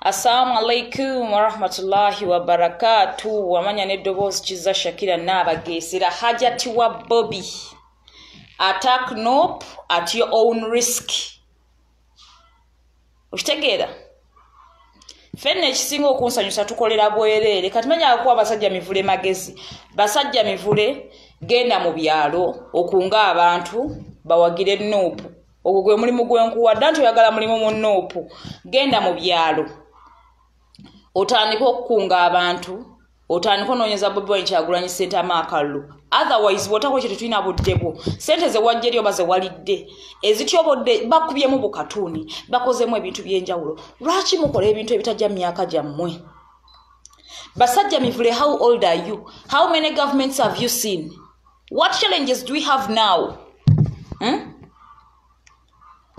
Assalamu alaikum wa rahmatullahi wa barakatuh. Wamanya neddoboozi kiza Shakira n'abageesera Hajati wa Bobby. Attack nope at your own risk. Okitegeera? Fenne ekisinga okunsanyusa tukolera bwereere. Kati manya akuwa basajja mivule magezi. Basajja mivule genda mu byalo okunga abantu bawagire nope. Ogwo gwe mulimu gwenkuwa ddanti oyagala mulimu mu nope. Genda mu byalo. Otandika okukunga abantu, otandika onoonyeza Bobi Wine Kyagulanyi ssente amaakalulu. Otherwise bw'otako ekyo tetulina buddebo. Ssente ze wajja eri oba ze walidde. Ezityobodde bakubyemu bukatuuni, bakozemu ebintu by'enjawulo. Lwaki mukola ebintu ebitajja mu myaka gyammwe? Basajja mivule, how old are you? How many governments have you seen? What challenges do we have now?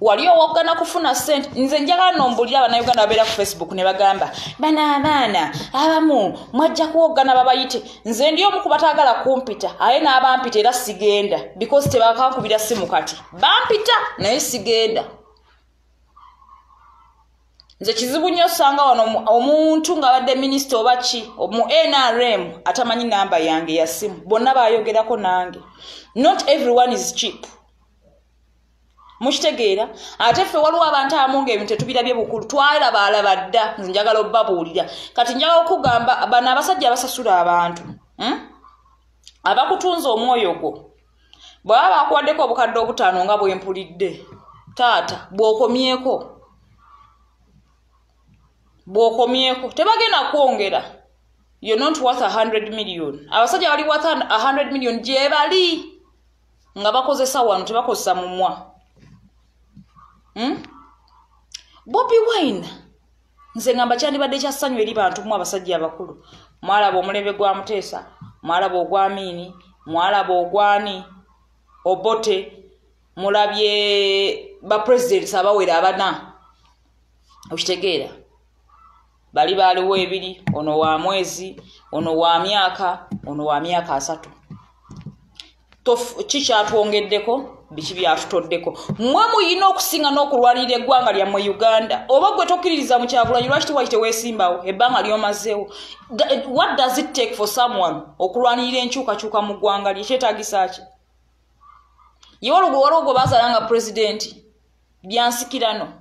Wali owogana kufuna sente. Nze njagala nombulira abannayuganda babeera ku Facebook ne bagamba bana abaana abamu mwajja kuwogana babayite. Nze ndi omu ku bataagala kumpita aye n'abampita era sigenda because tebakankubira simu kati bampita naye sigenda. Nze kizibu nnyo osanga wano omuntu ng'abadde minisita oba ki mu NRM atamanyi namba yange ya simu. Bonna baayogerako nange. Not everyone is cheap. Mushitegeera ate ffe waliwo abantu amunga ebintu tetubirabye bukulu twalaba alaba dda. Nze njagala obbabuulira kati njagala okugamba bano abasajja abasasula abantu abakutunza omwoyo gwo bw'aba bakuwaddeko obukadde obutaano nga bwempulidde taata bw'okomyeko tebagenda kwongera. You're not worth 100 million. Abasajja bali worth 100 million gye bali nga bakozesa wano tebakozesa mumwa. Bobi Wine nze ngamba kyandibadde kyassanyu eri bantu mu abasajja abakulu. Mwalaba omulembe gwa Muteesa, mwalaba ogwa Amini, mwalaba ogwani Obote, mulabye ba presidents abawera abana. Okitegeera bali baaliwo ebiri, ono wa mwezi, ono wa myaka, ono wa myaka 3. Kikyatwongeddeko biki byatutoddeko. Mmwe muyina okusinga n'okulwanirira eggwanga lyammwe Uganda. Oba gwe tokkiririza mu Kyagulanyi lwaki tewali weesimbawo ebbanga lyomazeewo? What does it take for someone okulwanirira enkyukakyuka mu ggwanga lye? Kyetaagisa ki? Ye waliwo baazalanga pulezidenti byansikirano.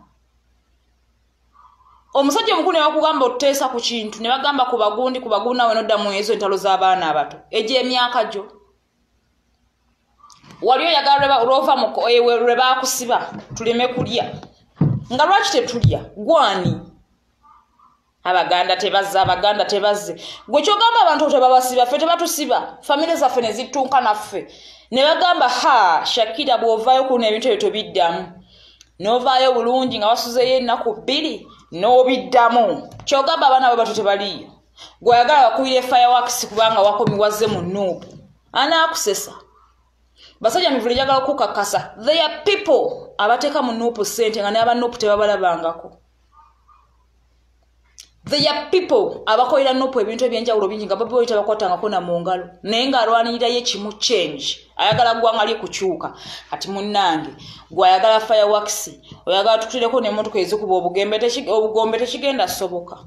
Omusajja omukulu ne bakugamba otuteesa ku kintu ne bagamba ku bagundi nawe nodda mu ezo entalo z'abaana abato egy'emyaka gyo. Waliyo yagala lwova lwe baakusiba tuleme kulya. Nga lwaki tetulya? Gwani? Abaganda tebazze. Gwe kyogamba abantu tebabasiba, ffe tebatusiba. Famire zaffe ne zittunka naffe. Ne bagamba Shakira bw'ovaayo kuno ebintu ebyo tobiddamu. N'ovaayo bulungi nga wasuzeeyo ennaku 2 n'obiddamu. Kyogamba abaana bo bato tebaliyo. Gwe oyagala bakubire fireworks kubanga wakomiwazze mu Nuupu. Anaakusesa. Basajja mivule jagala okukakasa. They are people abateeka mu Nuupu ssente nga n'aba Nuupu tebabalabangako. They are people abakolera Nuupu ebintu ebyenjawulo bingi nga Bobi Wine tabakwatangako na mu ngalo. Naye ng'alwanirira ye kimu change. Ayagala ggwanga lye kukyuka. Kati munnange gwe ayagala fireworks. Oyagala tutuleko n'emmotoka ezikuba obugombe tekigenda soboka.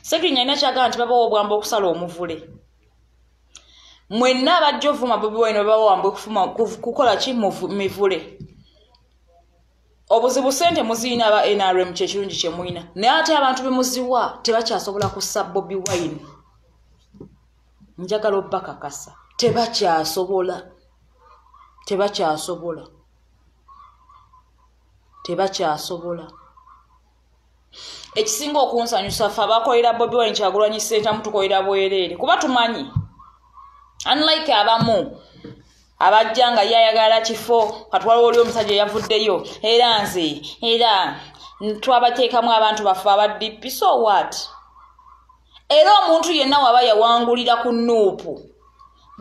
Sekiri nyina kyagala nti babawo obwamba okusala omuvule. Mwenna abajja ovuma Bobi Wine babawambwe kukola ki mivule. Obuzibu ssente muziina aba NRM kyekirungi kye mwina. Naye ate abantu be muziwa tebakyasobola kussa Bobi Wine. Njagala obbakakasa. Tebakyasobola. Ekisinga okunsanyusa ffe abakolera Bobi Wine Kyagulanyi ssente mutukolera bwereere. Kuba tumanyi. Unlike abamu abajjanga yayagala kifo katwala oli omusajja yavuddeyo era twabateekamu abantu baffe aba DP. So what? Era omuntu yenna waba yawangulira ku Nuupu,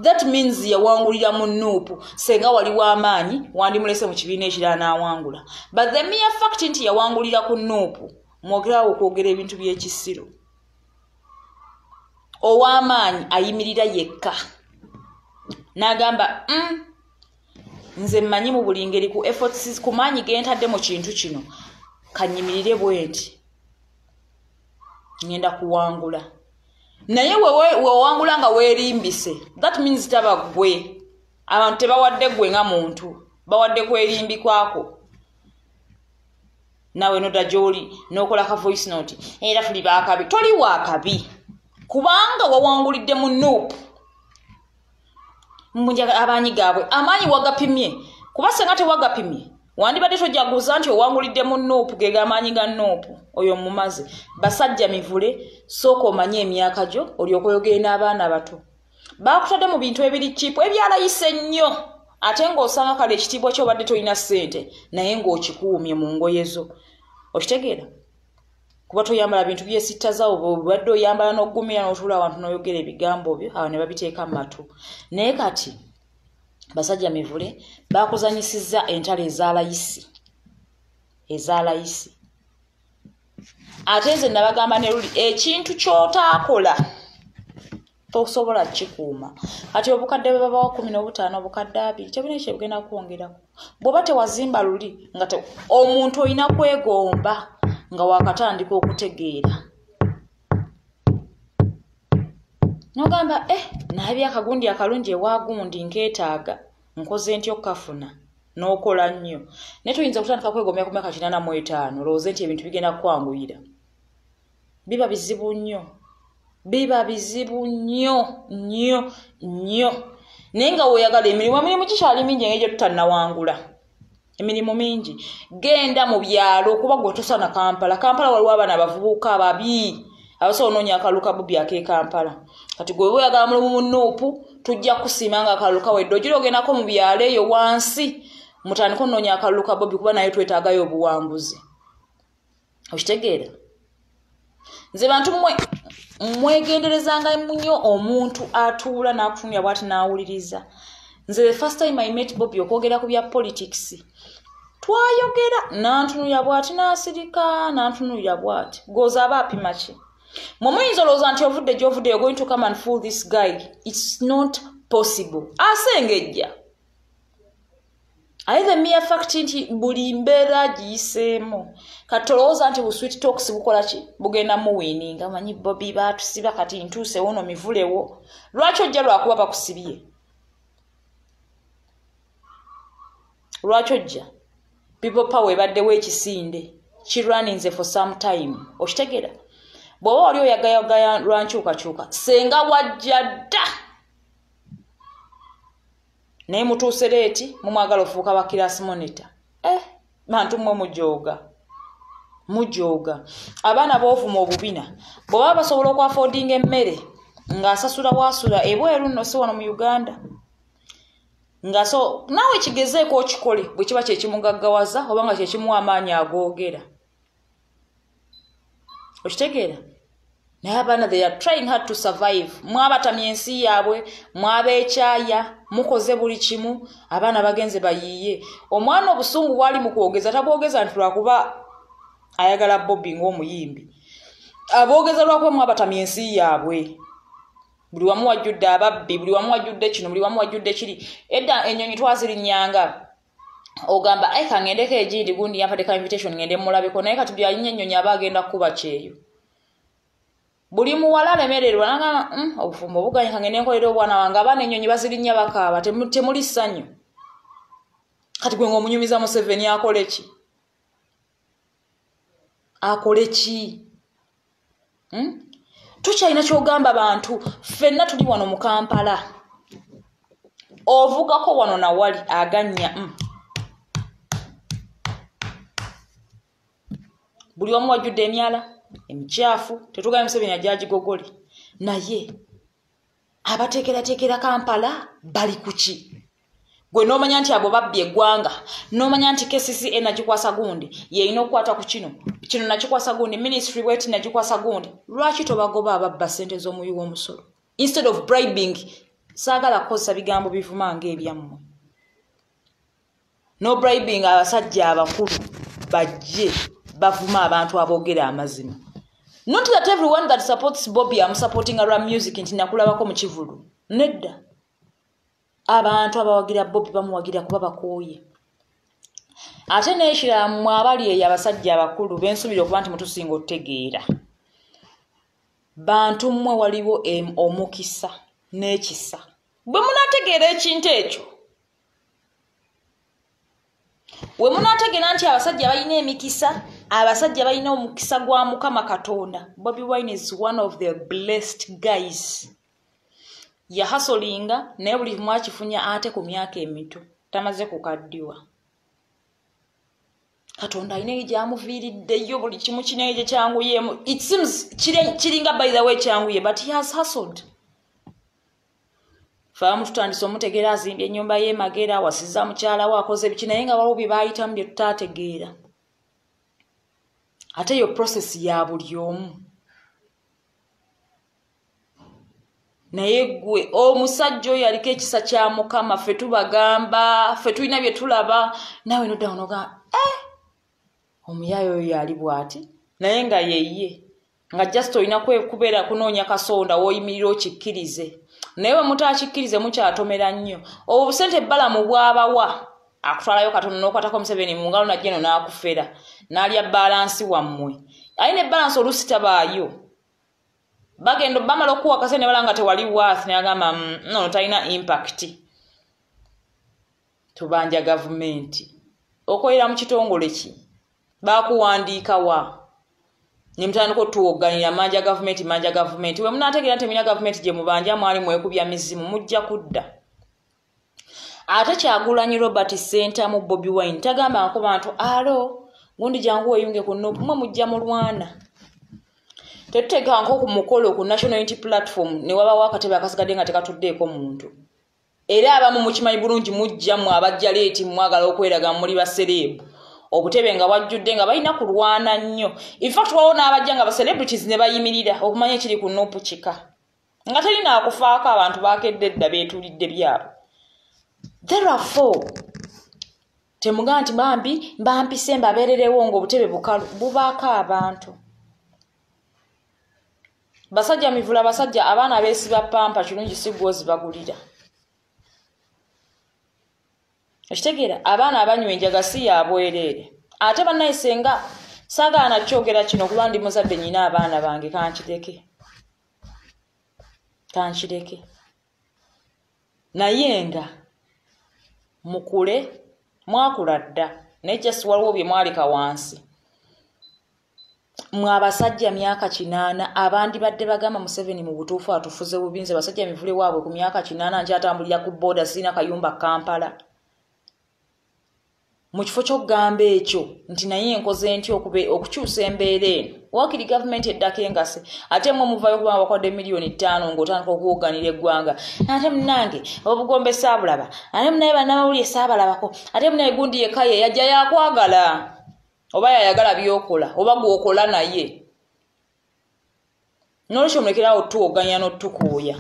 that means yawangulira mu Nuupu. Senga waliwo amaanyi wandimulese mu kibiina ekirala n'awangula. But the mere fact nti yawangulira ku Nuupu mwogerawo okwogera ebintu by'ekisiro. Ow'amaanyi ayimirira yekka. Nagamba nze mmanyi mu buli ngeri ku efforts ku maanyi gentadde mu kintu kino kanyimirire bwenti ngenda kuwangula naye we wangula nga weerimbise that means taba gwe abantu tebawadde gwe nga muntu bawadde kwerimbi kwako nawe noda joli nokola ka voice note era tuli bakabi toli wakabi kubanga wawangulidde mu nope munjaga abanyi gaabwe amanyi wagapimye kuba senga tewagapimye wandibadde tojaguza nti owangulidde mu nope gega amanyi ga nope oyo mumaze basajja mivule soko omanye emyaka gyo olyokoyogere n'abaana bato bakutadde mu bintu ebiri chipo ebyalayise nnyo ate ng'osanga kale ekitiibwa ky'obadde tolina ssente naye ng'okikuumye mu ngoyezo okitegeera kuba toyambala bintu byesittazawo obadde oyambala n'oggumira n'otuula awantu n'oyogera ebigambo byo awo ne babiteeka mu matu naye kati basajja mivule bakuzanyisizza entalo ezalayisi ate nze nabagamba ne luli ekintu ky'otaakola tosobola kikuuma kati obukadde bwe babawa 15 obukadde 2 kyebina ekyo bugenda kwongerako bw'oba tewazimba luli nga omuntu olina kwegomba nga wakatandika okutegeera nogamba naye akagundi akalungi ewagundi nkeetaaga nkoze ntyo okafuna n'okola nnyo naye tuyinza kutandika kwegomya ku myaka 85 olowooze nti ebintu bigenda kwanguyira biba bizibu nnyo naye nga weeyagala emirimu kikyali mingi engeri tutannawangula emirimu mingi genda mu byalo okuba gwe tosana Kampala waliwo abaana abavubuka ababi abasobola onoonya akalulu ka Bobi ak'e Kampala kati gwe oyagala mulimu mu Nuupu tujja kusiima nga akalulu kawedde ogira ogendako mu byalo eyo wansi mutandika onoonya akalulu ka Bobi kuba naye twetaagayo obuwanguzi okitegeera nze bantu mwegenderezanga nnyo omuntu atuula n'akutumya bw'ati n'awuliriza nze the first time I met Bobi okwogera ku bya politics twayogera n'antunulira bw'ati n'asirika n'antunulira bw'ati goza aba apima ki mumuyinza olowooza nti ovudde gy'ovudde you're going to come and fool this guy it's not possible asengejja aye the mere fact nti buli mbeera giyiseemu kati tolowooza nti bu sweet talks bukola ki bugenda muwiininga manyi Bobi baatusiba kati ntuuse wono mivulewo lwaki ojja lwakuba bakusibye lwaki ojja people power ebaddewo ekisinde kirwaninze for some time okitegeera bw'oba wali oyagayagaya lwankyukakyuka senga wajja dda naye mutuuse leeti mumwagala ofuuka bakirasi monitor bantu mmwe mujooga abaana boovuma obubina bw'oba basobola okwafoodinga emmere ng'asasula waasula ebweru nno si wano mu Uganda naawe kigezeeko okikole bwe kiba kyekimugaggawaza oba nga kyekimuwa amaanyi agoogera okitegeera naye abaana they are trying hard to survive mwabatamya ensi yaabwe mwabeekyaya mukoze buli kimu abaana bagenze bayiiye omwana obusungu bwali mu kwogeza tabwogeza nti lwakuba ayagala Bobi ng'omuyimbi aboogeza lwakuba mwabatamya ensi yaabwe buli wamu wajjudde ababbi buli wamu wajjudde kino buli wamu wajjudde kiri edda ennyonyi twazirinyanga ogamba kangendeko egindi gundi yampadeka invitation ngende mulabeko naye kati byalinnya ennyonyi aba agenda kuba kyeyo buli muwala alemererwa nagamba obufumbo obuganye kangende nkolera obwana wange abaana ennyonyi bazirinya bakaaba temuli ssanyu kati gwe ng'omunyumiza Museveni akole ki tukyalina kyogamba bantu ffenna tuli wano mu Kampala ovugako wano nawali aganya buli wamu wajjudde emyala emikyafu tetugambye Museveni ajagigogole naye abateekerateekera Kampala bali kuki gwe n'omanya nti abo babbi eggwanga n'omanya nti KCCA nagikwasa gundi yeeyina okukwata ku kino nakikwasa gundi ministry wet nagikwasa gundi lwaki tobagoba ababba ssente z'omuyi w'omusolo instead of bribing saagala kukozesa bigambo bivuma ng'ebyammwe no bribing abasajja abakulu bajje bavuma abantu aboogera amazima not that everyone that supports Bobi am supporting around music nti nakulabako mu kivulu nedda abantu abawagira Bobi bamuwagira kuba bakooye ate n'ekiramu abali eyo abasajja abakulu bensubira okuba nti mutusinga otegeera bantu mmwe waliwo omukisa n'ekisa bwe munategeera ekintu ekyo we munategeera nti abasajja balina emikisa abasajja balina omukisa gwa Mukama Katonda. Bobi Wine is one of the blessed guys. Yahasolinga naye buli mwakifunya ate ku myaka emito tamaze kukaddiwa. Katonda alina egyamuviiriddeyo buli kimu kinene kyanguyemu. It seems kiringa by the way kyanguye, but he has hustled. Faamu tutandise omutegeera azimbye ennyumba ye Magera, wasiza mukyala we akoze biki naye nga waliwo bye baayitamu bye tutaategeera. Ate yo process ya buli omu. Naye gwe omusajja oyo aliko ekisa kya Mukama, ffe tubagamba, ffe tulina bye tulaba, nawe nodda onoga omuyaayo oyo yali bw'ati naye nga yeye nga just olina kubeera kunoonya kasonda w'oyimirira okikkirize. Naye bwe mutaakikkirize mukyatomera nnyo. Obusente Balamu bw'abawa akutwalayo Katonda n'okwatako Museveni mu ngalo najja eno n'akufera n'alya balansi wammwe. Alina ebalansi oluusi tabaayo. Bagenda bamala okuwa akasente ne balanga tewali worth ne agamba no talina impact. Tubanja gavumenti. Okolera mu kitongole ki? Bakuwandiika wa? Ne mutandika otuwoganira manja gavumenti. We munategeera nti emina gavumenti gye mubanja mwali mwekubya mizimu mujja kudda. Ate Kyagulanyi Robert Center mu Bobi Wine tagamba ko bantu alo gundi jangu weyunge ku Nuupu mwe mujja mulwana. Tetuteka nko ku mukolo ku National Unity Platform ne waba wakatebe akasigadde nga tekatuddeeko muntu. Era abamu mukimanyi bulungi mujja mu abajja leeti mwagala okweraga muri baserebu. Obutebe nga wajjudde nga balina kulwana nnyo. In fact waliwo n'abajja nga ba celebrities ne bayimirira okumanya ekiri ku Nuupu kika. Nga talina akufaako abantu baakedde dda beetulidde byabo. Therefore, temugaa nti mbampise mbabeererewo ng'obutebe bukalu bubaako abantu. Basajja mivula basajja abaana beesiba pampa kirungi si gwozi bagulira. Ekitegeera abaana abanywa enjaga si ya bwereere. Ate bannayisenga saagaana kyogera kino kuba ndi muzadde nnyina abaana bange kankireke. Naye nga mukule mwakula dda naye just waliwo bye mwalika wansi. Mwabasajja myaka 8 abandi badde bagamba Museveni mu butuufu atufuze bubinze basajja mivule waabwe ku myaka 8 nkyatambulira ku boda sina kayumba Kampala. Mu kifo ky'okugamba ekyo nti naye enkoze ntyo okukyusa embeera eno wakiri gavumenti eddako engase ate mwe muvayo kuba bakwadde miliyoni 5 ng'otandika okuwoganira eggwanga. Ate munange obugombe saabulaba ate munaye bannamawulire saabalabako ate munaye gundi yekaye yajja yakwagala oba yayagala byokola oba gwokola naye. Nolwekyo mulekerawo tuwoganya n'otukuuya.